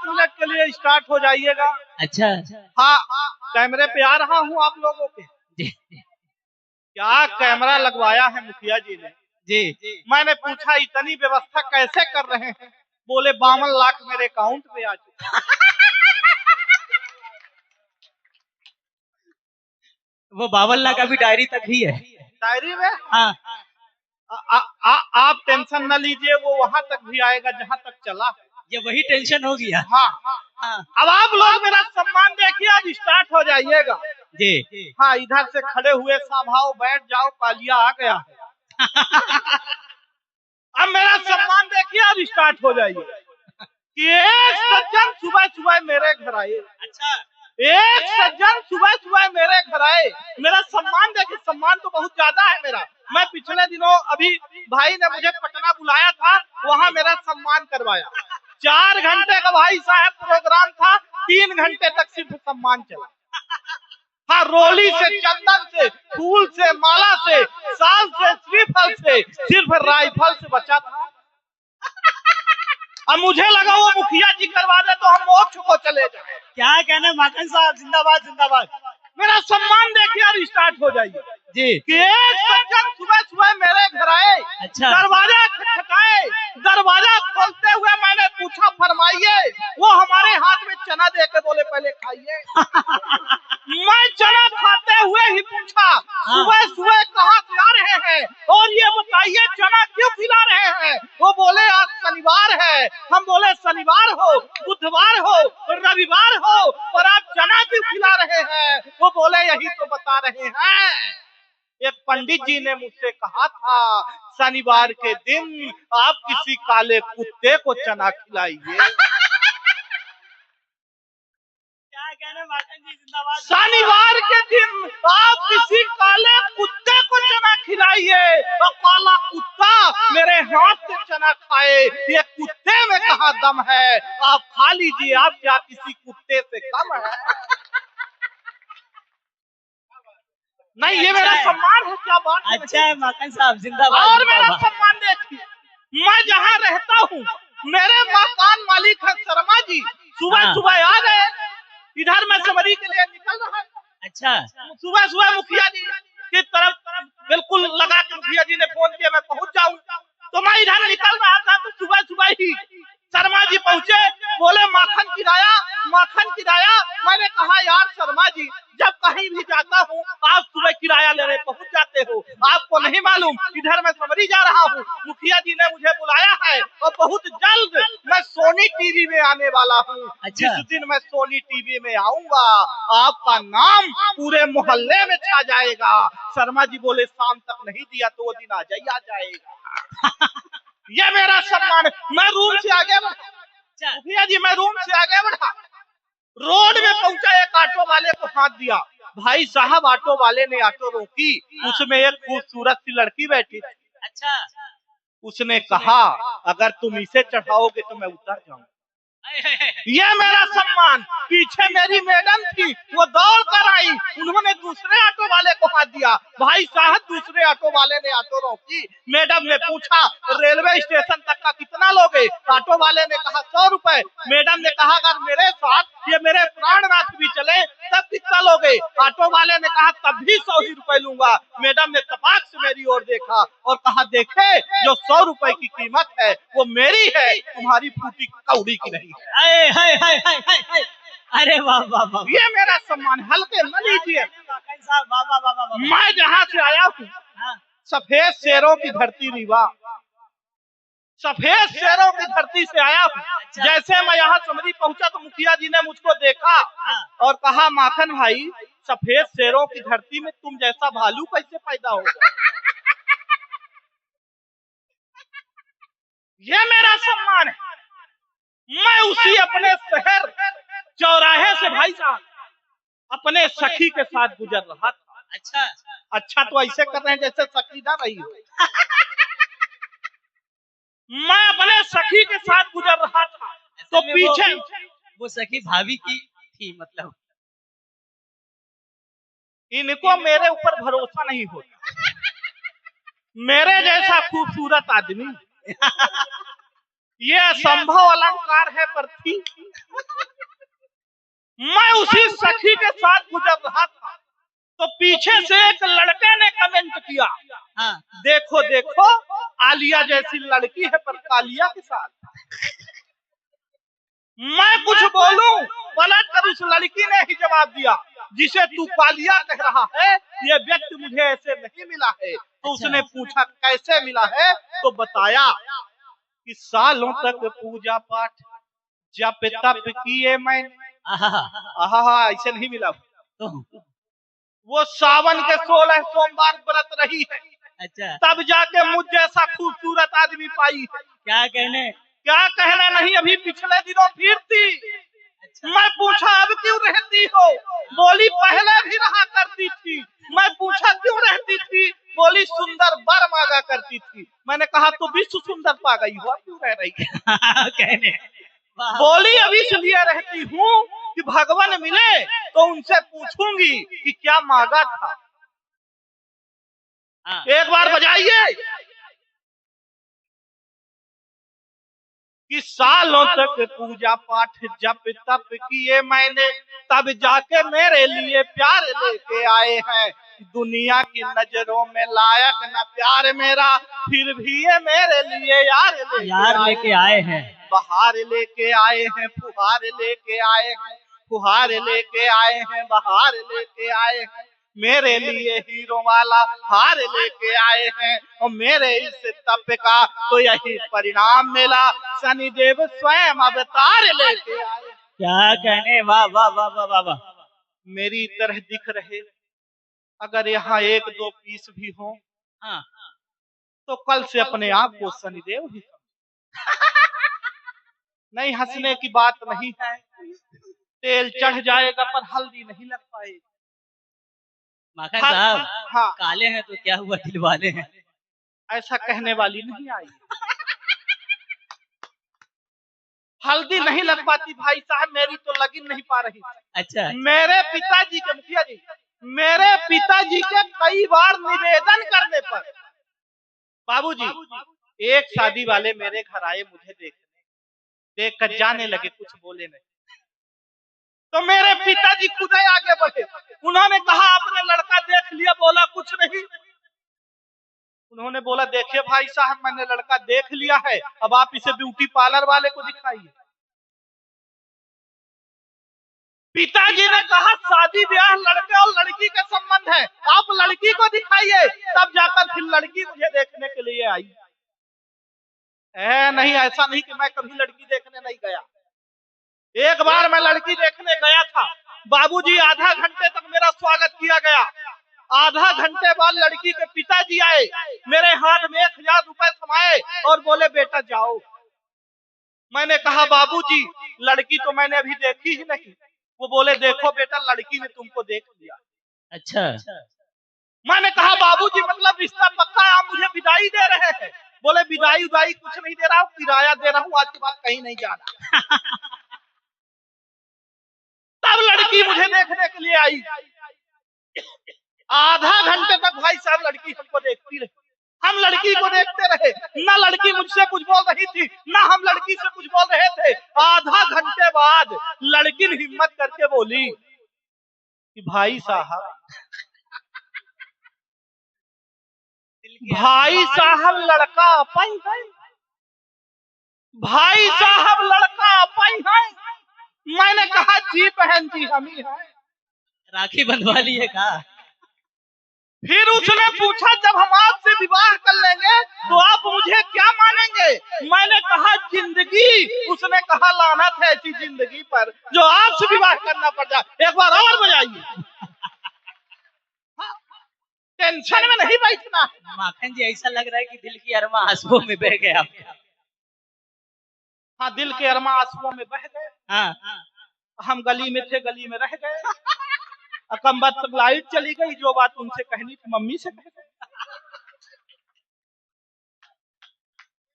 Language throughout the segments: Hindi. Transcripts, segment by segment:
मिनट के लिए स्टार्ट हो जाइएगा। अच्छा। हाँ, कैमरे पे आ रहा हूँ आप लोगों के। क्या कैमरा लगवाया है मुखिया जी ने जी। मैंने पूछा इतनी व्यवस्था कैसे कर रहे हैं? बोले 52 लाख मेरे अकाउंट पे आ चुका। वो 52 लाख अभी डायरी तक भी है। डायरी में? हाँ। आप टेंशन न लीजिए, वो वहां तक भी आएगा जहां तक चला है। ये वही टेंशन हो गया। हाँ। हाँ। अब आप लोग मेरा सम्मान देखिए, अब स्टार्ट हो जाइएगा जी। हाँ, इधर से खड़े हुए साभाओ बैठ जाओ, पालिया आ गया है। अब मेरा सम्मान देखिए, अब स्टार्ट हो जाइए कि एक सज्जन सुबह सुबह मेरे घर आए। अच्छा। एक सज्जन सुबह सुबह मेरे घर आए। मेरा सम्मान देखिए, सम्मान तो बहुत ज्यादा है मेरा। मैं पिछले दिनों अभी भाई ने मुझे पटना बुलाया था, वहाँ मेरा सम्मान करवाया। 4 घंटे का भाई साहब प्रोग्राम था, 3 घंटे तक सिर्फ सम्मान चला। हाँ, रोली से, चंदन से, फूल से, माला से, साल से, श्रीफल से, सिर्फ राइफल से बचा था। अब मुझे लगा वो मुखिया जी करवा दे तो हम मोक्ष को चले जाए। क्या कहना माखन साहब, जिंदाबाद जिंदाबाद। मेरा सम्मान देखिए, अब स्टार्ट हो जाइए जी। कि एक सज्जन सुबह सुबह मेरे घर आए। अच्छा। दरवाजा खटखटाए, दरवाजा खोलते हुए मैंने पूछा फरमाइए। वो हमारे हाथ में चना दे के बोले पहले खाइए। मैं चना खाते हुए ही पूछा सुबह सुबह कहाँ से आ रहे हैं और ये बताइए चना क्यों खिला रहे हैं? वो बोले आज शनिवार है। हम बोले शनिवार हो, बुधवार हो, रविवार हो और आप चना क्यों खिला रहे हैं? वो बोले यही तो बता रहे हैं। एक पंडित जी ने मुझसे कहा था शनिवार के दिन आप किसी काले कुत्ते को चना खिलाइए। क्या कहना माखन जी, जिंदाबाद। शनिवार के दिन आप किसी काले कुत्ते को चना खिलाइए और काला कुत्ता मेरे हाथ से चना खाए। ये कुत्ते में कहाँ दम है? आप खा लीजिए, आप क्या किसी कुत्ते से कम है? नहीं, ये मेरा सम्मान है। क्या बात है? अच्छा है माखन साहब, जिंदाबाद। और मेरा सम्मान देखिए, मैं जहाँ रहता हूँ मेरे मकान मालिक है शर्मा जी। सुबह सुबह आ गए, इधर मैं समरी के लिए निकल रहा है। अच्छा। सुबह सुबह मुखिया जी की तरफ बिल्कुल लगा के मुखिया जी ने फोन किया मैं पहुंच जाऊं, तो मैं इधर निकल रहा था तो सुबह सुबह ही शर्मा जी पहुंचे। बोले माखन किराया, माखन किराया। मैंने कहा यार शर्मा जी, जब कहीं भी जाता हूँ आप सुबह किराया लेने पहुंच जाते हो, आपको नहीं मालूम इधर मैं समरी जा रहा हूँ। मुखिया जी ने मुझे बुलाया है और बहुत जल्द मैं सोनी टीवी में आने वाला हूँ। अच्छा। जिस दिन मैं सोनी टीवी में आऊंगा आपका नाम पूरे मोहल्ले में छा जाएगा। शर्मा जी बोले शाम तक नहीं दिया तो वो दिन आ जाएगा। ये मेरा सम्मान। मैं रूम से आगे बढ़ा, मुखिया जी मैं रूम से आगे बढ़ा, रोड में पहुंचा, एक ऑटो वाले को हाथ दिया। भाई साहब ऑटो वाले ने ऑटो रोकी, उसमें एक खूबसूरत सी लड़की बैठी थी। अच्छा। उसने कहा अगर तुम इसे चढ़ाओगे तो मैं उतर जाऊंगा। ये मेरा सम्मान। पीछे मेरी मैडम थी, वो दौड़ कर आई, उन्होंने दूसरे ऑटो वाले को हाथ दिया। भाई साहब दूसरे ऑटो वाले ने ऑटो रोकी, मैडम ने पूछा रेलवे स्टेशन तक का कितना लोगे? ऑटो वाले ने कहा 100 रुपए। मैडम ने कहा अगर मेरे साथ ये मेरे प्राणनाथ भी चले तब कितना लोगे? ऑटो वाले ने कहा तब भी 100 ही रुपए लूंगा। मैडम ने तपाक से मेरी ओर देखा और कहा देखे जो 100 रुपए की कीमत है वो मेरी है, तुम्हारी फूटी कौड़ी की नहीं। हाय हाय हाय हाय हाय। अरे वाह वाह वाह, ये मेरा सम्मान। हल्के न लीजिए। मैं जहाँ से आया हूँ सफेद शेरों की धरती रीवा, सफेद शेरों की धरती से आया हूँ। जैसे मैं यहाँ समरी पहुंचा तो मुखिया जी ने मुझको देखा और कहा माखन भाई सफेद शेरों की धरती में तुम जैसा भालू कैसे पैदा हो गया? ये मेरा सम्मान है। मैं उसी अपने शहर चौराहे से भाई साहब अपने सखी के साथ गुजर रहा था। अच्छा। अच्छा तो ऐसे कर रहे हैं जैसे सखी ना रही हो। मैं अपने सखी के साथ गुजर रहा था तो पीछे वो सखी भाभी की थी, मतलब इनको मेरे ऊपर भरोसा नहीं होता। मेरे जैसा खूबसूरत आदमी ये असंभव अलंकार है पृथ्वी। मैं उसी सखी के साथ गुजर रहा था तो पीछे से एक लड़के ने कमेंट किया, हाँ। देखो देखो आलिया जैसी लड़की है पर कालिया के साथ। मैं कुछ बोलूं, पलट कर उस लड़की ने ही जवाब दिया, जिसे तू कालिया कह रहा है ये व्यक्ति मुझे ऐसे नहीं मिला है। तो उसने पूछा कैसे मिला है, तो बताया कि सालों तक पूजा पाठ जप तप किए मैंने। आहा, ऐसे नहीं मिला। तो वो सावन के 16 सोमवार व्रत रही है, अच्छा, तब जाके मुझ जैसा खूबसूरत आदमी पाई है। क्या कहने? क्या कहना नहीं, अभी पिछले दिनों फिर थी। अच्छा। मैं पूछा अब क्यों रहती हो, बोली पहले भी रहा करती थी। मैं पूछा क्यों रहती थी, बोली सुंदर वर मांगा करती थी। मैंने कहा तो विश्व सुंदर पा गई हो, क्यों रह रही है? कहने बोली अब इसलिए रहती हूँ कि भगवान मिले तो उनसे पूछूंगी कि क्या मांगा था। हाँ। एक बार बजाइए कि सालों तक पूजा पाठ जप तप किए मैंने, तब जाके मेरे लिए प्यार लेके आए हैं। दुनिया की नजरों में लायक न प्यार मेरा, फिर भी ये मेरे लिए यार लेके आए हैं। बहार लेके आए हैं, फुहार लेके आए हैं, फुहार लेके आए हैं, बहार लेके आए हैं। मेरे लिए हीरो वाला हार लेके आए हैं और मेरे इस तप का तो यही परिणाम मिला, शनिदेव स्वयं अवतार लेके आए। क्या कहने? वाह वाह वाह वाह वाह वाह। मेरी तरह दिख रहे अगर यहाँ एक दो पीस भी हो, हाँ। तो कल से अपने आप को शनिदेव ही नहीं, हंसने की बात नहीं है। तेल चढ़ जाएगा पर हल्दी नहीं लग पाएगी। माखन साहब, हाँ, काले हैं तो क्या हुआ, दिल वाले हैं। ऐसा कहने वाली नहीं आई। हल्दी नहीं लग पाती भाई साहब, मेरी तो लगी नहीं पा रही। अच्छा। मेरे पिताजी के, मुखिया जी, मेरे पिताजी के कई बार निवेदन करने पर बाबूजी एक शादी वाले मेरे घर आए, मुझे देख कर जाने लगे, कुछ बोले नहीं। तो मेरे पिताजी खुद ही आगे बढ़े, उन्होंने कहा आपने लड़का देख लिया, बोला कुछ नहीं। उन्होंने बोला देखिए भाई साहब मैंने लड़का देख लिया है, अब आप इसे ब्यूटी पार्लर वाले को दिखाइए। पिताजी ने कहा शादी ब्याह लड़के और लड़की का संबंध है, आप लड़की को दिखाइए। तब जाकर फिर लड़की मुझे देखने के लिए आई। नहीं, ऐसा नहीं कि मैं कभी लड़की देखने नहीं गया। एक बार मैं लड़की देखने गया था बाबूजी, आधा घंटे तक मेरा स्वागत किया गया। आधा घंटे बाद लड़की के पिताजी आए, मेरे हाथ में 1000 रुपए थमाए और बोले बेटा जाओ। मैंने कहा बाबूजी लड़की तो मैंने अभी देखी ही नहीं। वो बोले देखो बेटा लड़की ने तुमको देख लिया। अच्छा। मैंने कहा बाबूजी मतलब रिश्ता पक्का है, आप मुझे विदाई दे रहे हैं? बोले विदाई उदाई कुछ नहीं दे रहा हूँ, किराया दे रहा हूँ, आज के बाद कहीं नहीं जाना। तब लड़की मुझे देखने के लिए आई। आधा घंटे तक भाई साहब लड़की हमको देखती रही, हम लड़की को देखते रहे। ना लड़की मुझसे कुछ बोल रही थी, ना हम लड़की से कुछ बोल रहे थे। आधा घंटे बाद लड़की ने हिम्मत करके बोली कि भाई साहब लड़का अपन है, भाई साहब लड़का अपन है। मैंने कहा जी बहन जी हम ही हैं। राखी बंधवा लिए का? फिर उसने पूछा जब हम आपसे विवाह कर लेंगे तो आप मुझे क्या मानेंगे? मैंने कहा जिंदगी। उसने कहा लानत है ऐसी जिंदगी पर जो आपसे विवाह करना पड़ जाए। एक बार और बजाइए। टेंशन में नहीं बैठना। माखन जी ऐसा लग रहा है कि दिल की अरमा आंसुओं में बह गया। हाँ, दिल के अरमा आंसुओं में बह गए। हाँ। हम गली में थे, गली में रह गए। अकम्बत तक लाइट चली गई, जो बात उनसे कहनी थी मम्मी से कह गए।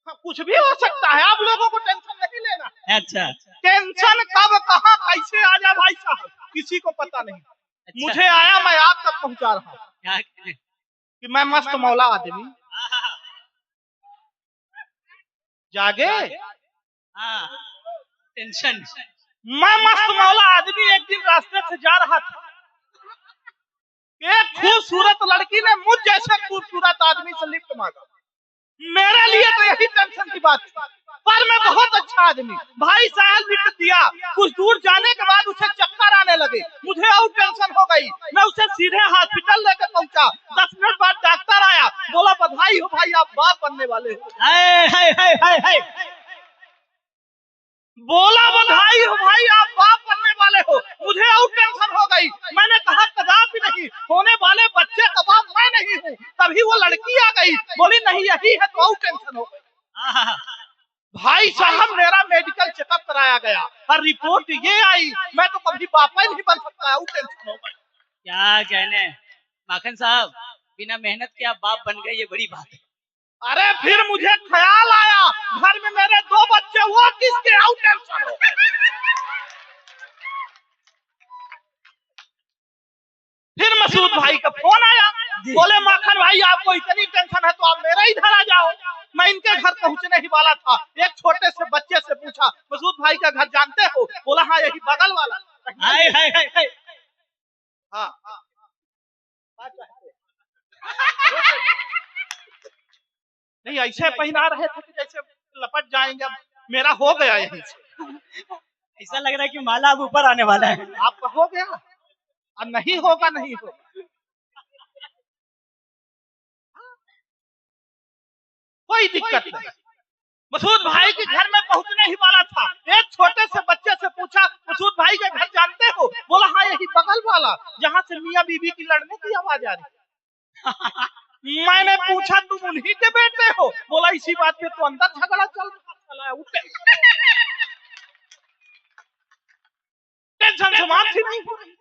हाँ, कुछ भी हो सकता है, आप लोगों को टेंशन नहीं लेना। अच्छा। टेंशन कब कहाँ कैसे आ जाए भाई साहब किसी को पता नहीं। अच्छा। मुझे आया, मैं आप तक पहुंचा रहा हूँ कि मैं मस्त मौला आदमी। जागे हाँ, टेंशन। मैं मस्त मौला आदमी एक दिन रास्ते से जा रहा था, एक खूबसूरत लड़की ने मुझ जैसे खूबसूरत आदमी से लिफ्ट मांगा। मेरे लिए तो यही टेंशन की बात थी, पर मैं बहुत अच्छा आदमी, भाई साहब लिफ्ट दिया। कुछ दूर जाने के बाद उसे चक्कर आने लगे, मुझे और टेंशन हो गई। मैं उसे सीधे हॉस्पिटल लेकर पहुंचा। 10 मिनट बाद डॉक्टर आया, बोला बधाई हो भाई, आप बाप बनने वाले हो। हाय हाय हाय हाय हाय। बोला बधाई हो भाई, आप बाप बनने वाले हो। मुझे और टेंशन हो गई। मैंने कहा कदापि नहीं, होने वाले बच्चे का बाप मैं नहीं हूँ। तभी वो लड़की आ गई, बोली नहीं यही है, तो और टेंशन हो गई। आहा, भाई साहब मेरा मेडिकल चेकअप कराया गया और रिपोर्ट ये आई, मैं तो कभी बापा ही नहीं बन सकता, और टेंशन हो गई। क्या कहने माखन साहब, बिना मेहनत के आप बाप बन गए, ये बड़ी बात है। अरे फिर मुझे ख्याल आया, घर में मेरे 2 बच्चे, वो किसके, और टेंशन हो गई। फिर मसूद भाई का फोन आया, बोले माखन भाई आपको इतनी टेंशन है तो आप मेरा इधर आ जाओ। मैं इनके घर पहुंचने ही वाला था, एक छोटे से बच्चे से पूछा मसूद भाई का घर जानते हो? बोला हाँ यही बगल वाला। हाय हाय हाय हाय। हाँ नहीं ऐसे पहना रहे थे कि जैसे लपट जाएंगे, मेरा हो गया यहीं से। ऐसा लग रहा है कि माला अब ऊपर आने वाला है। आपका हो गया, अब नहीं होगा, नहीं होगा। कोई दिक्कत नहीं। मसूद भाई के घर में पहुंचने ही वाला था, एक छोटे से बच्चे से पूछा मसूद भाई के घर जानते हो? बोला हाँ यही बगल वाला, जहाँ से मियाँ बीबी की लड़ने की आवाज आ रही। मैंने पूछा तुम उन्हीं के बेटे हो? बोला इसी बात पे तो अंदर झगड़ा चल रहा है। टेंशन समाप्ति नहीं हो रही,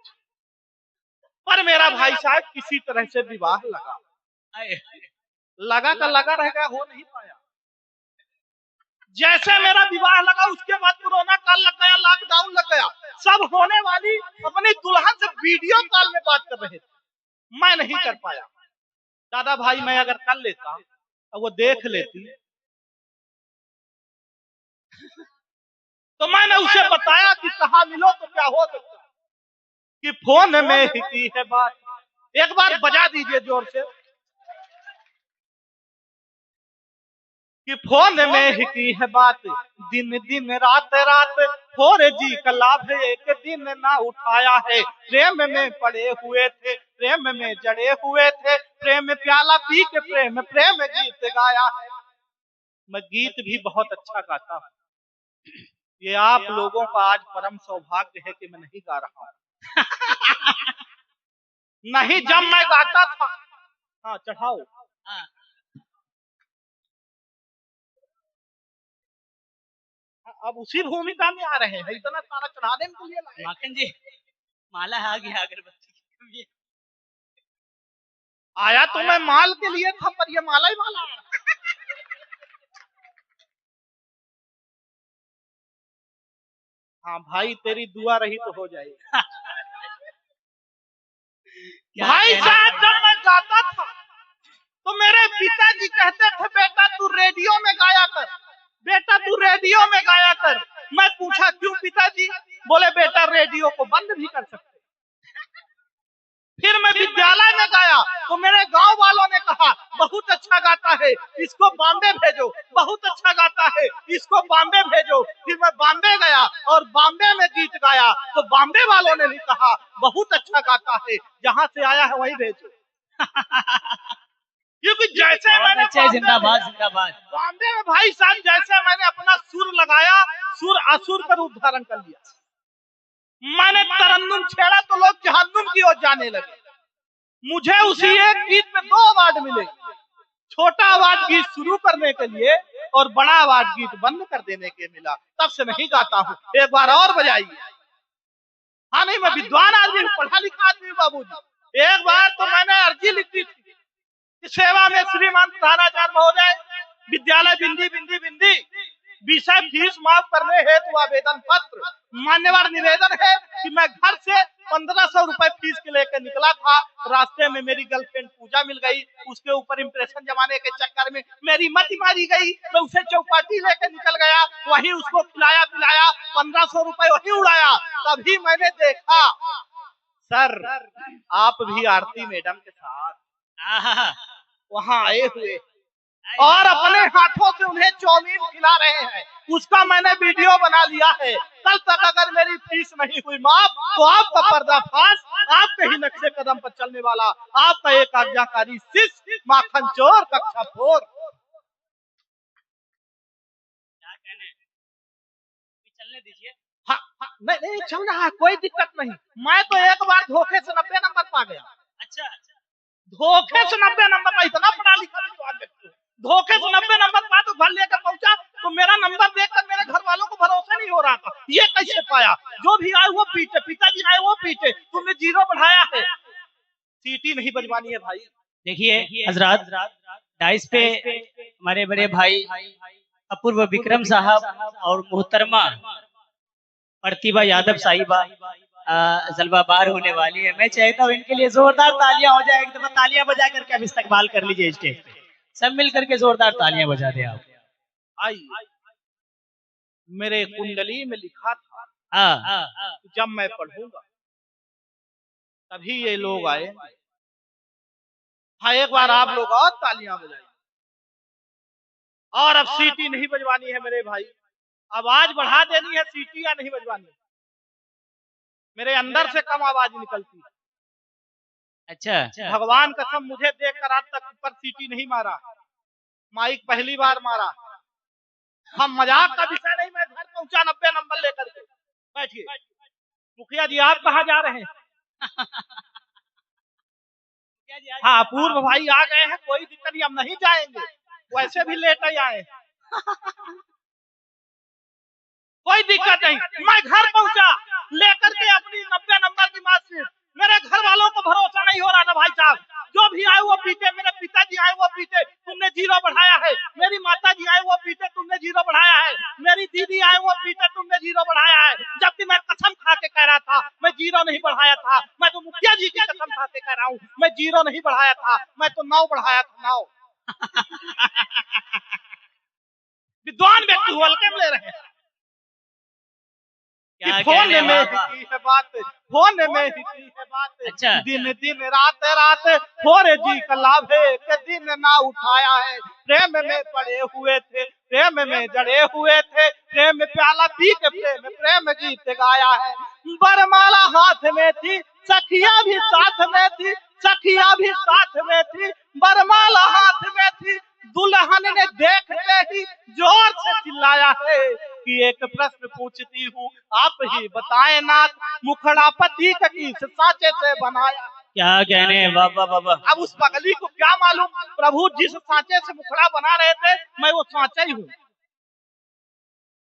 पर मेरा भाई साहब किसी तरह से विवाह लगा, लगा का लगा रह गया, हो नहीं पाया। जैसे मेरा विवाह लगा उसके बाद कोरोना काल लग गया, लॉकडाउन लग गया। सब होने वाली अपनी दुल्हन से वीडियो कॉल में बात कर रहे थे, मैं नहीं कर पाया। दादा भाई मैं अगर कर लेता तो वो देख लेती, तो मैंने उसे बताया कि कहाँ मिलो तो क्या हो सकता कि फोन में ही की है बात। एक बार बजा दीजिए जोर से कि फोन में ही की है बात, दिन दिन रात रात 4G का लाभ एक दिन ना उठाया है। प्रेम में पड़े हुए थे, प्रेम में जड़े हुए थे, प्रेम प्याला पी के प्रेम प्रेम गीत गाया है। मैं गीत भी बहुत अच्छा गाता हूँ, ये आप लोगों का आज परम सौभाग्य है कि मैं नहीं गा रहा हूँ। नहीं जब मैं गाता था, हाँ चढ़ाओ, अब उसी भूमिका में आ रहे हैं, इतना सारा चढ़ाने के लिए। माखन जी माला आ गया अगरबत्ती, आया तो मैं माल के लिए था, पर ये माला ही माला। हाँ भाई तेरी दुआ रही तो हो जाएगी। भाई साहब जब मैं गाता था तो मेरे पिताजी कहते थे बेटा तू रेडियो में गाया कर, बेटा तू रेडियो में गाया कर। मैं पूछा क्यों पिताजी? बोले बेटा रेडियो को बंद भी कर सकते। फिर मैं विद्यालय में गया तो मेरे गांव वालों ने कहा बहुत अच्छा गाता है, इसको बॉम्बे भेजो, बहुत अच्छा गाता है, इसको बॉम्बे भेजो। फिर मैं बॉम्बे गया और बॉम्बे में गीत गाया तो बॉम्बे वालों ने भी कहा बहुत अच्छा गाता है, जहाँ से आया है वहीं भेजो। क्योंकि जैसे मैंने जिंदाबाद जिंदाबाद बॉम्बे में भाई साहब जैसे मैंने अपना सुर लगाया, सुर असुर का रूप धारण कर लिया। मैंने तरन्नुम छेड़ा तो लोग जहन्नुम की ओर जाने लगे। मुझे उसी एक गीत में 2 अवार्ड मिले, छोटा अवार्ड गीत शुरू करने के लिए और बड़ा अवार्ड गीत बंद कर देने के मिला। तब से नहीं गाता हूँ, एक बार और बजाइए। हाँ नहीं मैं विद्वान आदमी, पढ़ा लिखा आदमी बाबूजी। एक बार तो मैंने अर्जी लिखी थी कि सेवा में श्रीमान प्रधानाचार्य महोदय, विद्यालय बिंदी बिंदी बिंदी विषय फीस माफ करने हेतु आवेदन पत्र। मान्यवर निवेदन है कि मैं घर से 1500 रुपए फीस के लेके निकला था। रास्ते में मेरी गर्लफ्रेंड पूजा मिल गई, उसके ऊपर इंप्रेशन जमाने के चक्कर में मेरी मति मारी गई। मैं उसे चौपाटी लेके निकल गया, वहीं उसको खिलाया पिलाया, 1500 रुपए वहीं उड़ाया। तभी मैंने देखा सर आप भी आरती मैडम के साथ वहां आए हुए और अपने हाथों से उन्हें चाउमीन खिला रहे हैं। उसका मैंने वीडियो बना लिया है। कल तक अगर मेरी फीस नहीं हुई माफ तो आपका पर्दाफाश, आपके ही नक्शे कदम पर चलने वाला आपका एक आज्ञाकारी शिष्य माखन चोर कक्षा 4। क्या कहने, चलने दीजिए। हाँ, नहीं चल रहा है, कोई दिक्कत नहीं। मैं तो एक बार धोखे से 90 नंबर पा गया। अच्छा, धोखे से 90 नंबर पा, इतना पढ़ा लिखा धोखे से 90 नंबर पा तो घर लेकर पहुंचा तो मेरा नंबर देखकर मेरे घर वालों को भरोसा नहीं हो रहा था। ये कैसे पाया? जो भी आए वो पीटे, पिताजी आए वो पीटे, तुमने 0 बढ़ाया है। सीटी नहीं बजवानी है भाई। देखिए हजरात, डाइस पे हमारे बड़े भाई अपूर्व विक्रम साहब और मोहतरमा प्रतिभा यादव साहिबा जलवाबार होने वाली है। मैं चाहता हूँ इनके लिए जोरदार तालियां हो जाए। एक दफा तालियां बजा करके आप इस्तकबाल कर लीजिए स्टेज पे, सब मिल करके जोरदार तालियां बजा दे आप। आई मेरे कुंडली में लिखा था जब मैं पढ़ूंगा तभी ये लोग आए। हाँ एक बार आप लोग और तालियां बजाइए। और अब सीटी नहीं बजवानी है मेरे भाई, आवाज बढ़ा देनी है, सीटी या नहीं बजवानी। मेरे अंदर से कम आवाज निकलती है। अच्छा, भगवान कसम मुझे देखकर आज तक ऊपर सीटी नहीं मारा, माइक पहली बार मारा। हम मजाक का विषय नहीं। मैं घर पहुंचा 90 नंबर लेकर के। बैठिए मुखिया जी, आप कहाँ जा रहे हैं? हाँ पूर्व भाई आ गए हैं, कोई दिक्कत नहीं, हम नहीं जाएंगे, वैसे भी लेट ही आए। कोई दिक्कत नहीं। मैं घर पहुंचा लेकर के अपनी 90 नंबर की मार्कशीट। मेरे घर वालों को भरोसा नहीं हो रहा था भाई साहब। जो भी आए वो पीटे, मेरे पिताजी आए वो पीटे, तुमने 0 बढ़ाया है। मेरी माता जी आए वो पीटे, तुमने 0 बढ़ाया है। मेरी दीदी आए वो पीटे, तुमने 0 बढ़ाया है। जबकि मैं कसम खा के कह रहा था मैं 0 नहीं बढ़ाया था। मैं तो मुखिया जी की कसम खा के कह रहा हूँ मैं 0 नहीं बढ़ाया था, मैं तो 9 बढ़ाया था। 9 विद्वान व्यक्ति हल्के में ले रहे हैं। फोन में ही है बात, फोन में ही है बात। अच्छा, दिन दिन रात रात थोड़े जी का लाभ है कि दिन ना उठाया है। प्रेम में पड़े हुए थे, प्रेम में जड़े हुए थे, प्रेम में प्याला पी के प्रेम गीत गाया है। बरमाला हाथ में थी, सखिया भी साथ में थी, सखिया भी साथ में थी, बरमाला हाथ में थी। दुल्हन ने देखते ही जोर से चिल्लाया है कि एक प्रश्न पूछती हूँ आप ही बताएं नाथ, मुखड़ा पति का किस सांचे से बनाया? क्या कहने बाबा बाबा। अब उस पगली को क्या मालूम प्रभु जिस सांचे से मुखड़ा बना रहे थे मैं वो सांचा ही हूँ।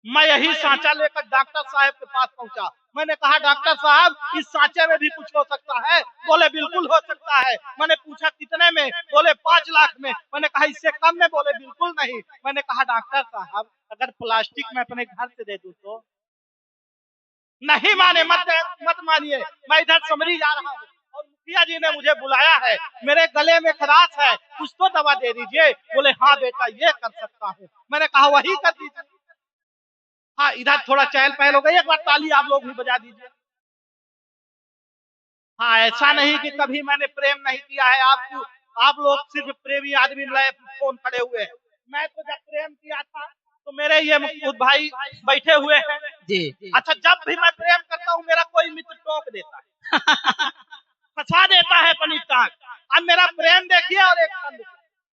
मैं यही सांचा लेकर डॉक्टर साहब के पास पहुंचा। मैंने कहा डॉक्टर साहब इस सांचे में भी कुछ हो सकता है? बोले बिल्कुल हो सकता है। मैंने पूछा कितने में? बोले 5 लाख में। मैंने कहा इससे कम में? बोले बिल्कुल नहीं। मैंने कहा डॉक्टर साहब अगर प्लास्टिक में अपने घर से दे दूं तो? नहीं माने, मत मानिए, मैं इधर समरी जा रहा हूँ और मुखिया जी ने मुझे बुलाया है, मेरे गले में खराश है, कुछ तो दवा दे दीजिए। बोले हाँ बेटा ये कर सकता हूँ। मैंने कहा वही कर दीजिए। हाँ इधर थोड़ा चहल पहल हो गई, एक बार ताली आप लोग भी बजा दीजिए। हाँ ऐसा नहीं कि कभी मैंने प्रेम नहीं किया है आपको, आप लोग सिर्फ प्रेमी आदमी फोन खड़े हुए हैं। मैं तो जब प्रेम किया था तो मेरे ये भाई बैठे हुए हैं जी। अच्छा जब भी मैं प्रेम करता हूँ मेरा कोई मित्र टोक देता है, फंसा देता है अपनी टांग। अब मेरा प्रेम देखिए और एक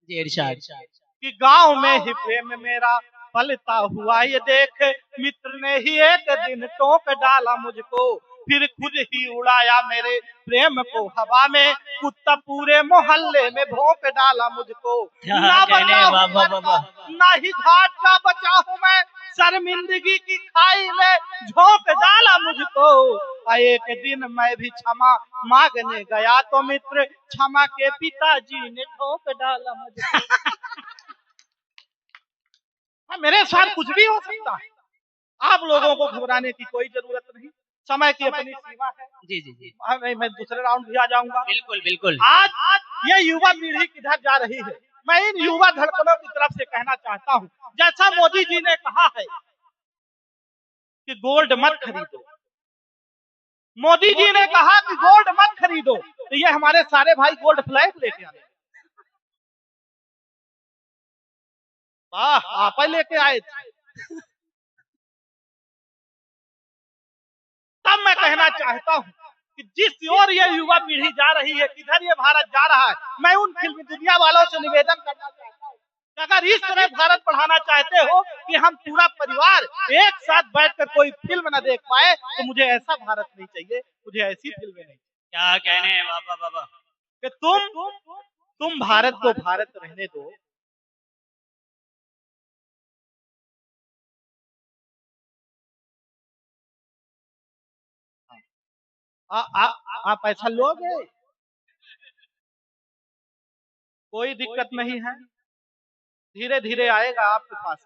जी इरशाद कि गांव में ही प्रेम मेरा पलता हुआ ये देख, मित्र ने ही एक दिन टोक डाला मुझको, फिर खुद ही उड़ाया मेरे प्रेम को हवा में, कुत्ता पूरे मोहल्ले में भौंक डाला मुझको। ना ही घाट का बचा हूँ मैं, शर्मिंदगी की खाई में झोंक डाला मुझको। एक दिन मैं भी क्षमा मांगने गया तो मित्र क्षमा के पिताजी ने ठोक डाला मुझको। हाँ मेरे साथ कुछ भी हो सकता है, आप लोगों को घबराने की कोई जरूरत नहीं, समय की अपनी सीमा है। जी जी जी, हाँ, मैं दूसरे राउंड भी आ जाऊंगा। बिल्कुल बिल्कुल। आज ये युवा पीढ़ी किधर जा रही है, मैं इन युवा धड़कनों की तरफ से कहना चाहता हूँ, जैसा मोदी जी ने कहा है कि गोल्ड मत खरीदो, मोदी जी ने कहा कि गोल्ड मत खरीदो, तो ये हमारे सारे भाई गोल्ड फ्लैग लेके आए। वाह, आप ही लेके आए थे। तब मैं कहना चाहता हूँ कि जिस ओर ये युवा पीढ़ी जा रही है, किधर ये भारत जा रहा है, मैं उन फिल्म दुनिया वालों से निवेदन करना चाहता हूँ कि अगर इस तरह भारत बढ़ाना चाहते हो कि हम पूरा परिवार एक साथ बैठकर कोई फिल्म न देख पाए, तो मुझे ऐसा भारत नहीं चाहिए, मुझे ऐसी फिल्में नहीं चाहिए। क्या कहने हैं बाबा बाबा। कि तुम भारत को भारत रहने दो, आप ऐसा लोगे, कोई दिक्कत नहीं है, धीरे धीरे आएगा आपके पास।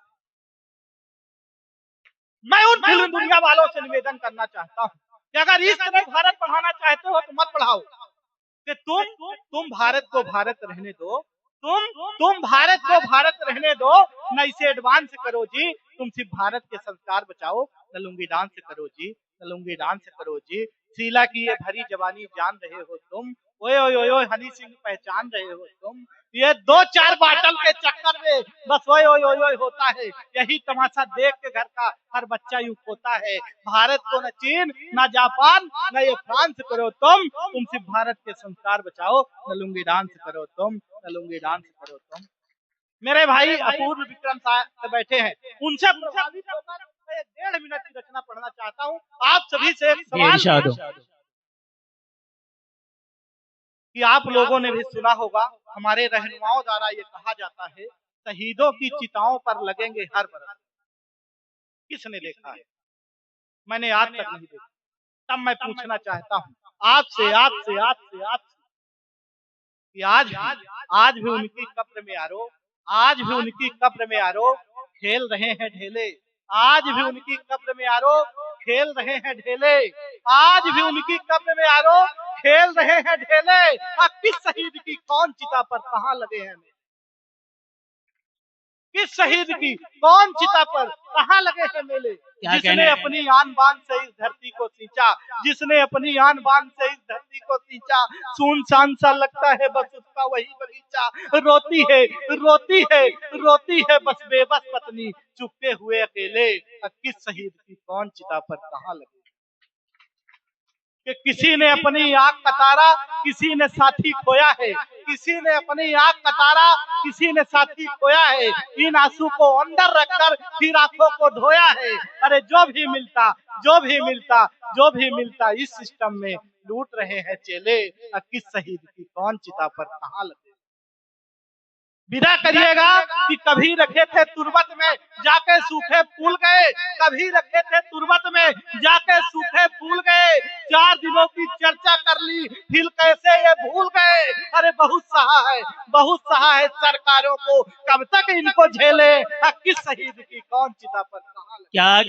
मैं उन फिल्म दुनिया वालों से निवेदन करना चाहता हूँ कि अगर इस तरह भारत बढ़ाना चाहते हो तो मत बढ़ाओ, कि तुम भारत को भारत रहने दो, तुम भारत को भारत रहने दो, न इसे एडवांस करो जी, तुम सिर्फ भारत के संस्कार बचाओ, न लुंगी डांस करो जी, न लुंगी डांस करो जी। शीला की ये भरी जवानी जान रहे हो तुम, ओए ओए ओए ओए हनी सिंह पहचान रहे हो तुम, ये 2-4 बाटल के चक्कर में बस ओए ओए ओए ओए होता है, यही तमाशा देख के घर का हर बच्चा यूं खोता है। भारत को न चीन न जापान न ये फ्रांस करो तुम सिर्फ भारत के संस्कार बचाओ, न लुंगी डांस करो तुम, न लुंगी डांस करो तुम। मेरे भाई अपूर्व विक्रम साहब बैठे हैं, उनसे प्रभावित होकर मैं 1.5 मिनट की रचना पढ़ना चाहता हूँ। आप सभी से एक जी, इरशाद हो। सवाल कि आप लोगों ने भी सुना होगा, हमारे रहनुमाओं द्वारा ये कहा जाता है, शहीदों की चिताओं पर लगेंगे हर बरस। किसने देखा है? मैंने आज तक नहीं देखा। तब मैं पूछना चाहता हूँ आपसे आपसे आपसे आपसे कि आज भी उनकी कब्र में आरो, आज भी उनकी कब्र में आरो खेल रहे हैं ढेले, आज भी उनकी कब्र में आरो खेल रहे हैं ढेले, आज भी उनकी कब्र में आरो खेल रहे हैं ढेले। अब किस शहीद की कौन चिता पर कहाँ लगे हैं, किस शहीद की कौन चिता पर कहाँ लगे हैं मेले, जिसने अपनी आन बान से इस धरती को सींचा, जिसने अपनी आन बान से इस धरती को सींचा, सुनसान सा लगता है बस उसका वही बगीचा, रोती है रोती है रोती है बस बेबस पत्नी चुपके हुए अकेले। अब किस शहीद की कौन चिता पर कहाँ लगे, कि किसी ने अपनी आंख का तारा, किसी ने साथी खोया है, किसी ने अपनी आंख का तारा, किसी ने साथी खोया है, इन आंसू को अंदर रखकर फिर आंखों को धोया है। अरे जो भी मिलता जो भी मिलता जो भी मिलता इस सिस्टम में लूट रहे हैं चेले। अब किस शहीद की कौन चिता पर कहाँ लगे। विदा करिएगा कि कभी रखे थे तुरबत में जाके सूखे फूल गए, कभी रखे थे तुरबत में जाके सूखे फूल गए, 4 दिनों की चर्चा कर ली फिर कैसे ये भूल गए। अरे बहुत सहा है सरकारों को, कब तक इनको झेले। किस शहीद की कौन चिता पर कहाँ लगे। क्या